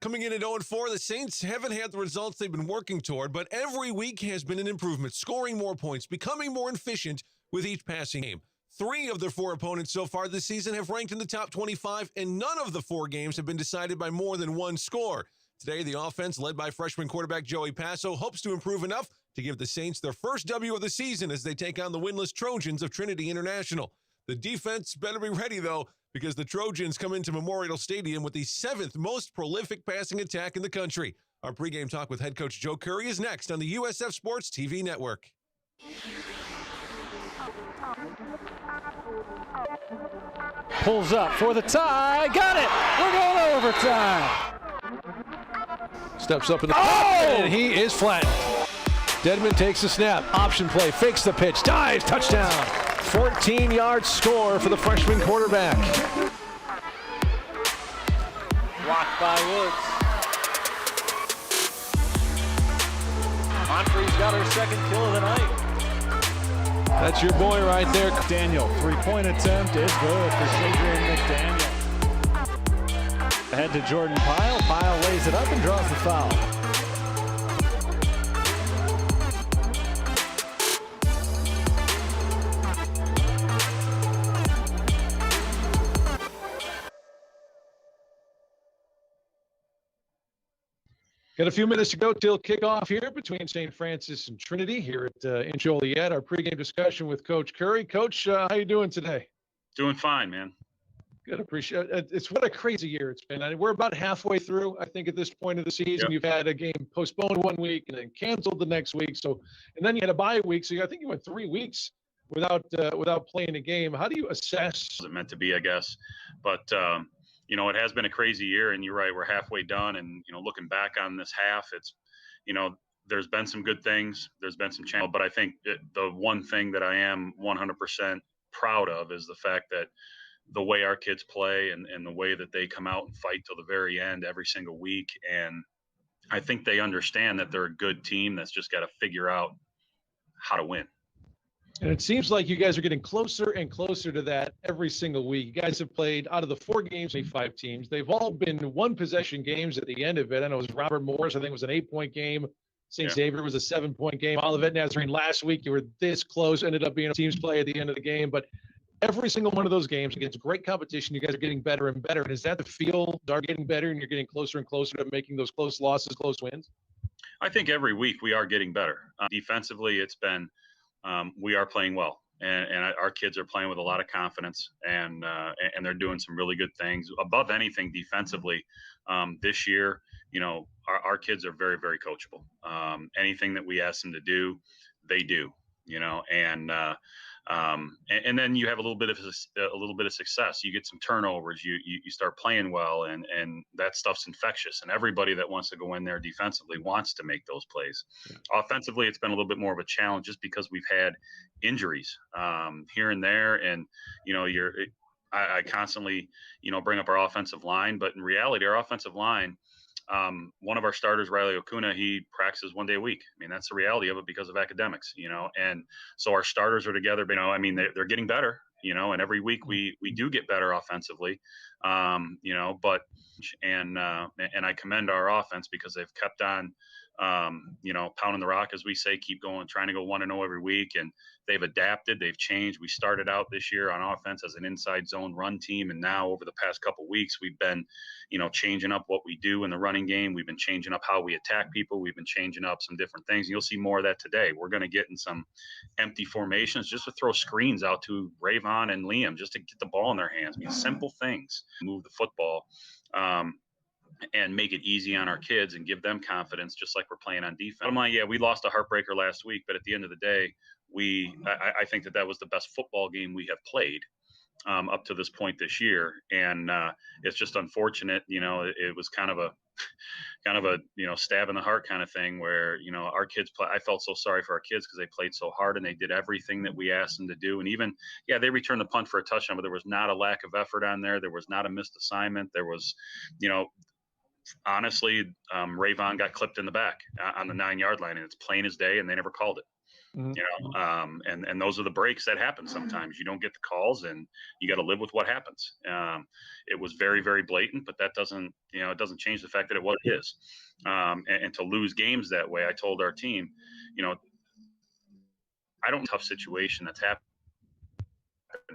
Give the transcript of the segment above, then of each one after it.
Coming in at 0-4, the Saints haven't had the results they've been working toward, but every week has been an improvement, scoring more points, becoming more efficient with each passing game. 3 of their 4 opponents so far this season have ranked in the top 25, and none of the 4 games have been decided by more than 1 score. Today, the offense, led by freshman quarterback Joey Passo, hopes to improve enough to give the Saints their first W of the season as they take on the winless Trojans of Trinity International. The defense better be ready, though, because the Trojans come into Memorial Stadium with the 7th most prolific passing attack in the country. Our pregame talk with head coach Joe Curry is next on the USF Sports TV network. Pulls up for the tie. Got it! We're going overtime. Steps up in the and he is flattened. Dedman takes the snap. Option play. Fakes the pitch. Dives. Touchdown. 14-yard score for the freshman quarterback. Blocked by Woods. Humphrey's got her second kill of the night. That's your boy right there. Daniel, 3-point attempt is good for Shadrian McDaniel. Ahead to Jordan Pyle. Pyle lays it up and draws the foul. Got a few minutes to go till kickoff here between St. Francis and Trinity here at Int'l. Our pregame discussion with Coach Curry. Coach, how you doing today? Doing fine, man. Good, appreciate it. It's what a crazy year it's been. We're about halfway through, I think, at this point of the season. Yep. You've had a game postponed one week and then canceled the next week. And then you had a bye week. So I think you went 3 weeks without playing a game. How do you assess? It wasn't meant to be, I guess. But, it has been a crazy year, and you're right, we're halfway done. And, looking back on this half, it's, there's been some good things. There's been some challenges. But I think the one thing that I am 100% proud of is the fact that the way our kids play and the way that they come out and fight till the very end every single week. And I think they understand that they're a good team that's just got to figure out how to win. And it seems like you guys are getting closer and closer to that every single week. You guys have played out of the 4 games, 5 teams. They've all been 1-possession games at the end of it. I know it was Robert Morris, I think it was an 8-point game. St. Xavier was a 7-point game. Olivet Nazarene last week, you were this close, ended up being a team's play at the end of the game. But every single one of those games against great competition, you guys are getting better and better. And is that the feel? Are getting better and you're getting closer and closer to making those close losses, close wins? I think every week we are getting better. Defensively, it's been we are playing well, and our kids are playing with a lot of confidence, and they're doing some really good things. Above anything, defensively, this year, our kids are very, very coachable. Anything that we ask them to do, they do. And then you have a little bit of success. You get some turnovers. You start playing well, and that stuff's infectious. And everybody that wants to go in there defensively wants to make those plays. Yeah. Offensively, it's been a little bit more of a challenge just because we've had injuries here and there, and I constantly bring up our offensive line, but in reality, our offensive line. One of our starters, Riley Okuna, he practices 1 day a week. I mean, that's the reality of it because of academics, and so our starters are together, but, they're getting better, and every week we do get better offensively, but I commend our offense because they've kept on, pounding the rock, as we say, keep going, trying to go 1-0 every week. And they've adapted, they've changed. We started out this year on offense as an inside zone run team. And now over the past couple of weeks, we've been, changing up what we do in the running game. We've been changing up how we attack people. We've been changing up some different things. And you'll see more of that today. We're going to get in some empty formations just to throw screens out to Rayvon and Liam, just to get the ball in their hands. I mean, simple things, move the football. And make it easy on our kids and give them confidence, just like we're playing on defense. I'm like, we lost a heartbreaker last week, but at the end of the day, I think that was the best football game we have played up to this point this year. And it's just unfortunate, it was kind of a stab in the heart kind of thing where, our kids play. I felt so sorry for our kids because they played so hard and they did everything that we asked them to do. And even, they returned the punt for a touchdown, but there was not a lack of effort on there. There was not a missed assignment. There was, honestly, Rayvon got clipped in the back on the 9-yard line, and it's plain as day, and they never called it. Mhm. And those are the breaks that happen sometimes. You don't get the calls, and you got to live with what happens. It was very, very blatant, but that doesn't, it doesn't change the fact that it was his. And to lose games that way, I told our team, I don't tough situation that's happened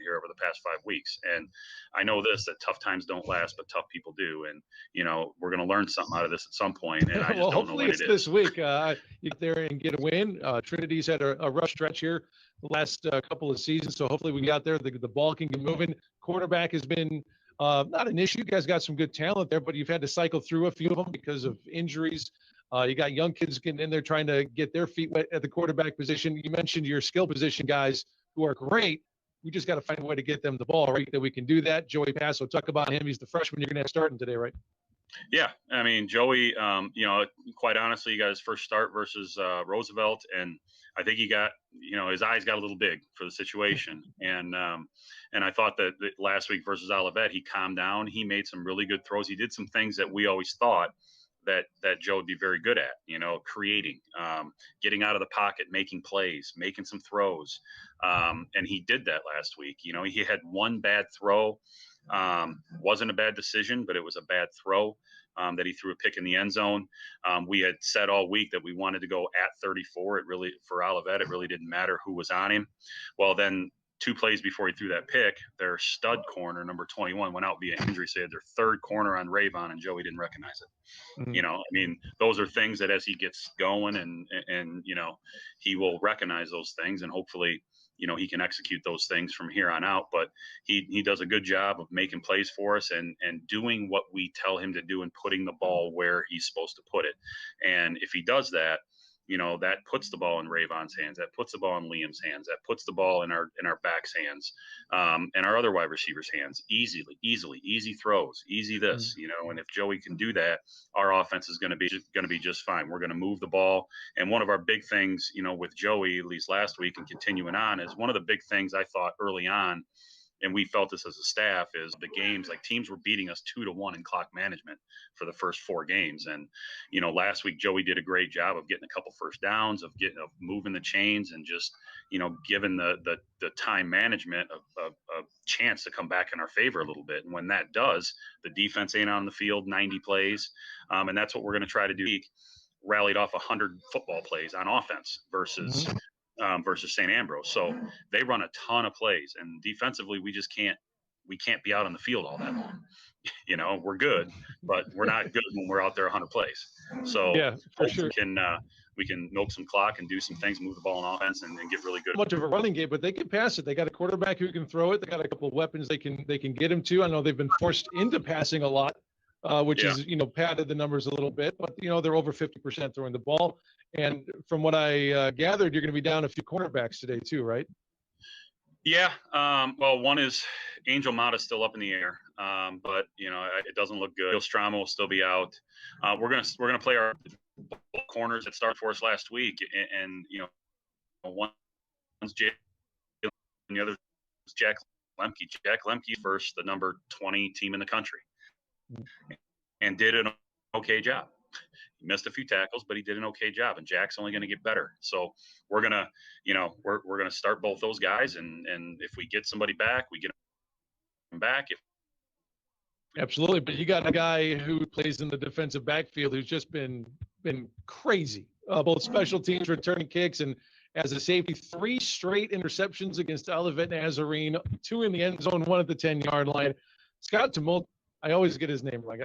here over the past 5 weeks. And I know this, that tough times don't last, but tough people do. And, we're going to learn something out of this at some point, and I just Well, don't know hopefully when it's it this is. week. You get there and get a win. Trinity's had a rough stretch here the last couple of seasons, so hopefully we get out there. The ball can get moving. Quarterback has been not an issue. You guys got some good talent there, but you've had to cycle through a few of them because of injuries. You got young kids getting in there trying to get their feet wet at the quarterback position. You mentioned your skill position guys who are great. We just got to find a way to get them the ball, right? That we can do that. Joey Passo, talk about him. He's the freshman you're going to have starting today, right? Yeah, I mean, Joey, quite honestly, he got his first start versus Roosevelt, and I think he got, his eyes got a little big for the situation. And I thought that last week versus Olivet, he calmed down. He made some really good throws. He did some things that we always thought that Joe would be very good at, creating, getting out of the pocket, making plays, making some throws. And he did that last week. He had one bad throw. Wasn't a bad decision, but it was a bad throw that he threw a pick in the end zone. We had said all week that we wanted to go at 34. For Olivet, it really didn't matter who was on him. Well, then 2 plays before he threw that pick, their stud corner, number 21, went out via injury. So they had their third corner on Ravon, and Joey didn't recognize it. Mhm. Those are things that as he gets going and he will recognize those things, and hopefully, he can execute those things from here on out. But he does a good job of making plays for us and doing what we tell him to do and putting the ball where he's supposed to put it. And if he does that, that puts the ball in Ravon's hands, that puts the ball in Liam's hands, that puts the ball in our back's hands, and our other wide receivers' hands. Easy throws, easy this, And if Joey can do that, our offense is going to be just fine. We're going to move the ball. And one of our big things, with Joey, at least last week and continuing on, is one of the big things I thought early on, and we felt this as a staff, is the games, like teams were beating us 2-1 in clock management for the first 4 games. And, last week, Joey did a great job of getting a couple first downs, of moving the chains, and just, giving the time management a chance to come back in our favor a little bit. And when that does, the defense ain't on the field 90 plays. And that's what we're going to try to do. Rallied off 100 football plays on offense versus St. Ambrose. So they run a ton of plays, and defensively, we can't be out on the field all that long. We're good, but we're not good when we're out there 100 plays. So Yeah, for sure. we can milk some clock and do some things, move the ball on offense, and get really good. Much of a running game, but they can pass it. They got a quarterback who can throw it. They got a couple of weapons they can get him to. I know they've been forced into passing a lot, which is padded the numbers a little bit, but they're over 50% throwing the ball. And from what I gathered, you're going to be down a few cornerbacks today too, right? Yeah. Well, one is Angel Mata's still up in the air, but it doesn't look good. Strama will still be out. We're gonna play our corners that started for us last week, and one's Jay, and the other is Jack Lemke. Jack Lemke first, the number 20 team in the country, and did an okay job. He missed a few tackles, but he did an okay job, and Jack's only going to get better. So we're gonna, we're gonna start both those guys, and if we get somebody back, we get them back. Absolutely, but you got a guy who plays in the defensive backfield who's just been crazy. Both special teams, returning kicks, and as a safety, 3 straight interceptions against Olivet Nazarene, 2 in the end zone, 1 at the 10-yard line. Scott Tumult, I always get his name wrong.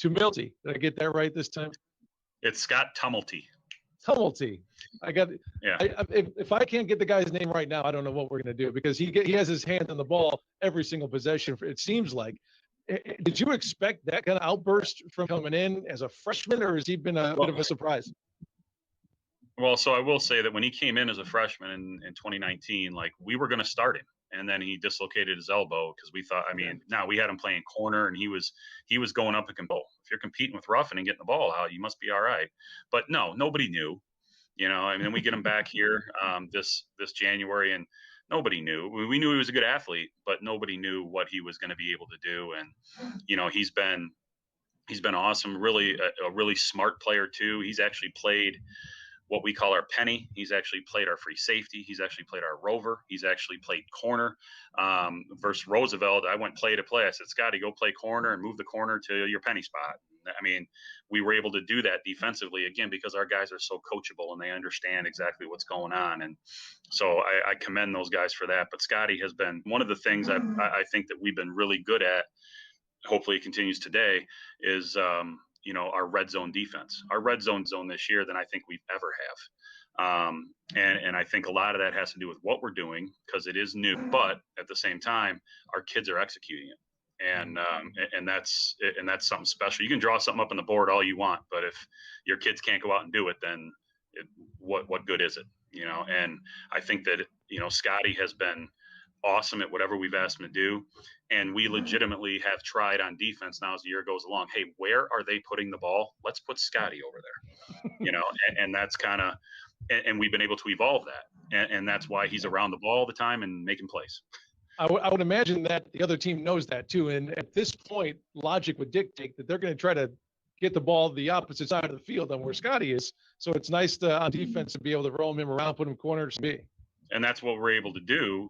Tumulty. Did I get that right this time? It's Scott Tumulty. Tumulty. I got it. Yeah. If I can't get the guy's name right now, I don't know what we're going to do, because he has his hand on the ball every single possession. It seems like. Did you expect that kind of outburst from coming in as a freshman, or has he been a bit of a surprise? Well, so I will say that when he came in as a freshman in 2019, like, we were going to start him, and then he dislocated his elbow, because we thought, now we had him playing corner, and he was going up and compete. If you're competing with Ruffin and getting the ball out, you must be all right. But no, nobody knew. We get him back here this January, and nobody knew. We knew he was a good athlete, but nobody knew what he was going to be able to do. And he's been awesome. Really, a really smart player too. He's actually played what we call our penny. He's actually played our free safety. He's actually played our rover. He's actually played corner. Versus Roosevelt, I went play to play. I said, Scotty, go play corner and move the corner to your penny spot. I mean, we were able to do that defensively, again, because our guys are so coachable and they understand exactly what's going on. And so I commend those guys for that. But Scotty has been one of the things I think that we've been really good at, hopefully it continues today, is our red zone defense. Our red zone this year than I think we've ever have. And I think a lot of that has to do with what we're doing, because it is new, but at the same time, our kids are executing it. And that's something special. You can draw something up on the board all you want, but if your kids can't go out and do it, then what good is it? And I think that, Scotty has been awesome at whatever we've asked him to do. And we legitimately have tried on defense now as the year goes along. Hey, where are they putting the ball? Let's put Scotty over there, and that's kind of, and we've been able to evolve that. And that's why he's around the ball all the time and making plays. I would imagine that the other team knows that too. And at this point, logic would dictate that they're going to try to get the ball the opposite side of the field on where Scotty is. So it's nice on defense to be able to roll him around, put him corners to be. And that's what we're able to do.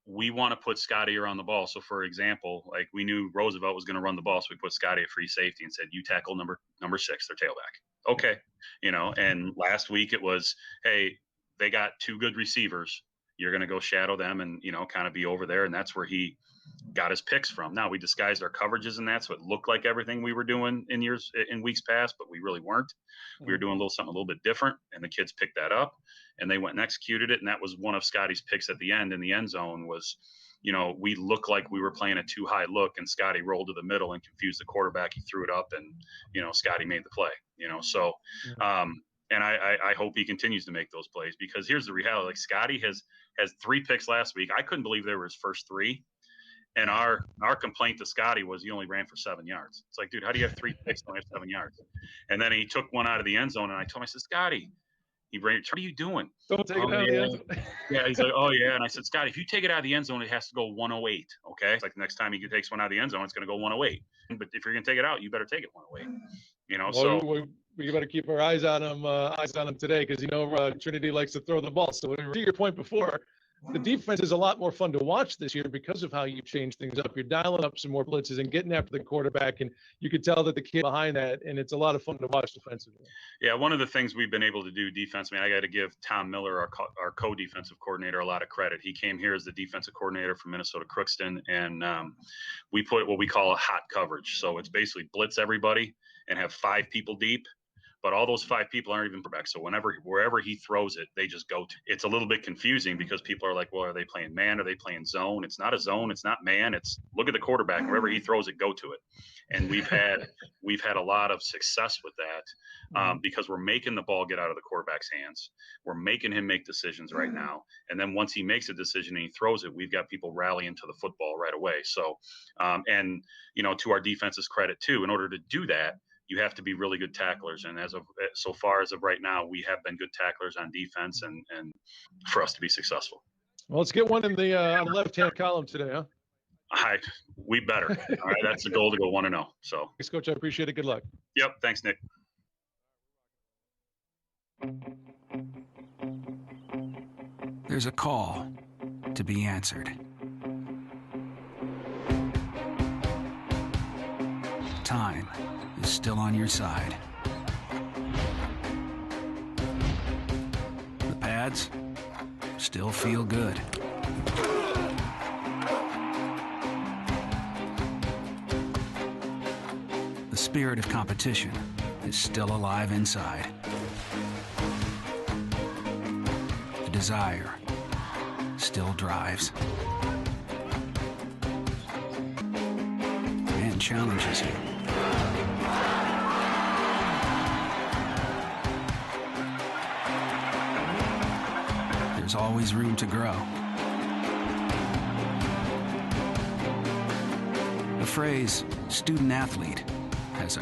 We want to put Scotty around the ball. So for example, like we knew Roosevelt was going to run the ball. So we put Scotty at free safety and said, you tackle number 6, their tailback. Okay. And last week it was, hey, they got 2 good receivers. You're going to go shadow them and, kind of be over there. And that's where he got his picks from. Now we disguised our coverages and that, so it looked like everything we were doing in weeks past, but we really weren't. We were doing something a little bit different, and the kids picked that up and they went and executed it. And that was one of Scotty's picks at the end in the end zone was, we looked like we were playing a too high look, and Scotty rolled to the middle and confused the quarterback. He threw it up and, Scotty made the play, so, and I hope he continues to make those plays, because here's the reality. Like Scotty has 3 picks last week. I couldn't believe they were his first 3. And our complaint to Scotty was he only ran for 7 yards. It's like, dude, how do you have 3 picks and only have 7 yards? And then he took one out of the end zone, and I told him, I said, Scotty, what are you doing? Don't take it out of the end zone. Yeah, he's like, oh, yeah. And I said, Scotty, if you take it out of the end zone, it has to go 108, okay? It's like the next time he takes one out of the end zone, it's going to go 108. But if you're going to take it out, you better take it 108. Well, so we better keep our eyes on him today, because Trinity likes to throw the ball. So to your point before, the defense is a lot more fun to watch this year because of how you change things up. You're dialing up some more blitzes and getting after the quarterback, and you could tell that the kid behind that, and it's a lot of fun to watch defensively. Yeah, one of the things we've been able to do defensively, I got to give Tom Miller, our co-defensive coordinator, a lot of credit. He came here as the defensive coordinator from Minnesota Crookston, and we put what we call a hot coverage. So it's basically blitz everybody and have 5 people deep. But all those 5 people aren't even back. So wherever he throws it, they just go to. It's a little bit confusing because people are like, well, are they playing man? Are they playing zone? It's not a zone. It's not man. It's look at the quarterback. Wherever he throws it, go to it. And we've had a lot of success with that because we're making the ball get out of the quarterback's hands. We're making him make decisions right now. And then once he makes a decision and he throws it, we've got people rallying to the football right away. So, and to our defense's credit too, in order to do that, you have to be really good tacklers. And so far as of right now, we have been good tacklers on defense and for us to be successful. Well, let's get one in the left-hand column today, huh? We better. All right. That's the goal, to go 1-0. So thanks, Coach. I appreciate it. Good luck. Yep. Thanks, Nick. There's a call to be answered. Time is still on your side. The pads still feel good. The spirit of competition is still alive inside. The desire still drives and challenges you. There's always room to grow. The phrase student athlete has a